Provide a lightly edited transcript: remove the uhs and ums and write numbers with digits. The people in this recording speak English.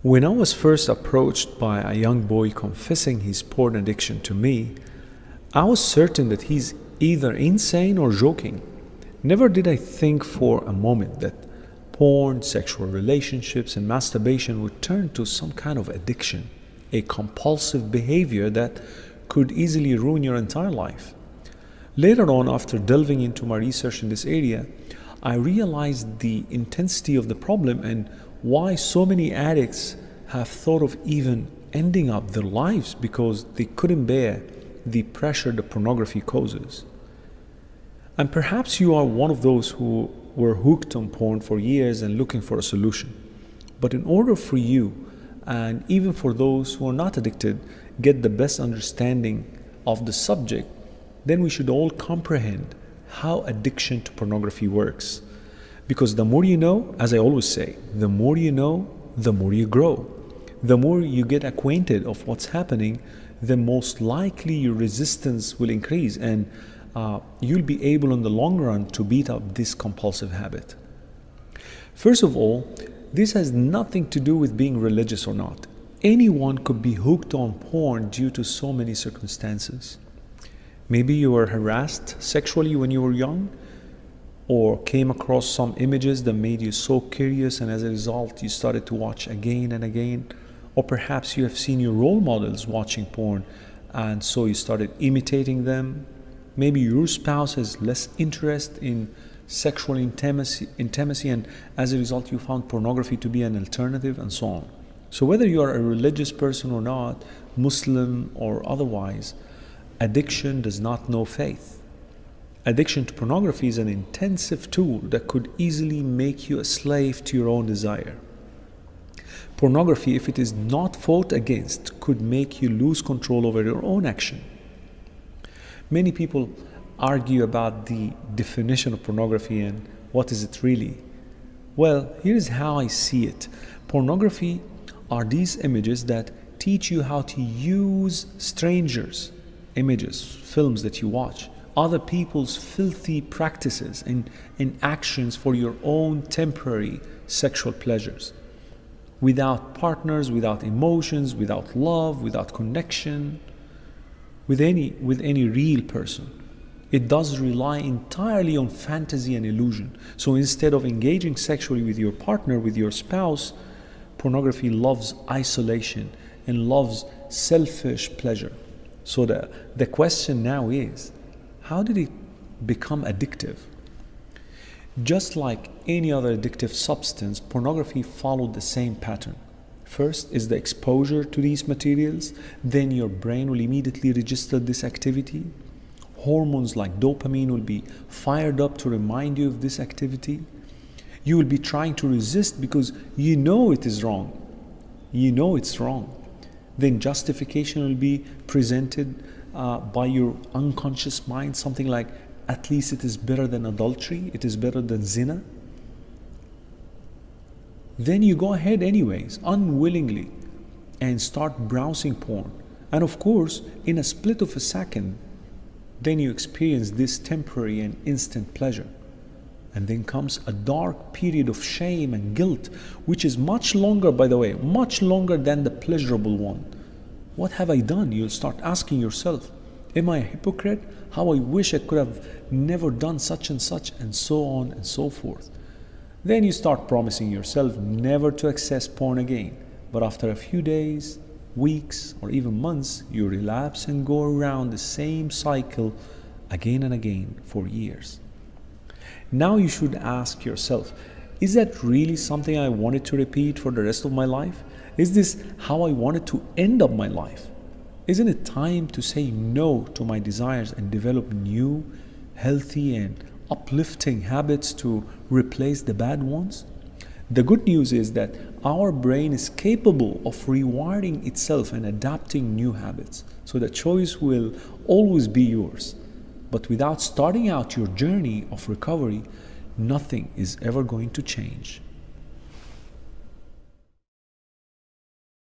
When I was first approached by a young boy confessing his porn addiction to me, I was certain that he's either insane or joking. Never did I think for a moment that porn, sexual relationships, and masturbation would turn to some kind of addiction, a compulsive behavior that could easily ruin your entire life. Later on, after delving into my research in this area, I realized the intensity of the problem and why so many addicts have thought of even ending up their lives because they couldn't bear the pressure the pornography causes. And perhaps you are one of those who were hooked on porn for years and looking for a solution. But in order for you, and even for those who are not addicted, get the best understanding of the subject, then we should all comprehend how addiction to pornography works. Because the more you know, as I always say, the more you know, the more you grow. The more you get acquainted of what's happening, the most likely your resistance will increase and you'll be able in the long run to beat up this compulsive habit. First of all, this has nothing to do with being religious or not. Anyone could be hooked on porn due to so many circumstances. Maybe you were harassed sexually when you were young, or came across some images that made you so curious and as a result you started to watch again and again. Or perhaps you have seen your role models watching porn and so you started imitating them. Maybe your spouse has less interest in sexual intimacy and as a result you found pornography to be an alternative, and so on. So whether you are a religious person or not, Muslim or otherwise, addiction does not know faith. Addiction to pornography is an intensive tool that could easily make you a slave to your own desire. Pornography, if it is not fought against, could make you lose control over your own action. Many people argue about the definition of pornography and what is it really. Well, here's how I see it. Pornography are these images that teach you how to use strangers' images, films that you watch, other people's filthy practices and actions for your own temporary sexual pleasures. Without partners, without emotions, without love, without connection, with any real person. It does rely entirely on fantasy and illusion. So instead of engaging sexually with your partner, with your spouse, pornography loves isolation and loves selfish pleasure. So the question now is, how did it become addictive? Just like any other addictive substance, pornography followed the same pattern. First is the exposure to these materials, then your brain will immediately register this activity. Hormones like dopamine will be fired up to remind you of this activity. You will be trying to resist because you know it is wrong. You know it's wrong. Then justification will be presented by your unconscious mind, something like, at least it is better than adultery, it is better than zina. Then you go ahead anyways, unwillingly, and start browsing porn. And of course, in a split of a second, then you experience this temporary and instant pleasure. And then comes a dark period of shame and guilt, which is much longer, by the way, much longer than the pleasurable one. What have I done? You'll start asking yourself, am I a hypocrite? How I wish I could have never done such, and so on and so forth. Then you start promising yourself never to access porn again. But after a few days, weeks, or even months, you relapse and go around the same cycle again and again for years. Now you should ask yourself, is that really something I wanted to repeat for the rest of my life? Is this how I wanted to end up my life? Isn't it time to say no to my desires and develop new, healthy, and uplifting habits to replace the bad ones? The good news is that our brain is capable of rewiring itself and adapting new habits, so the choice will always be yours. But without starting out your journey of recovery, nothing is ever going to change.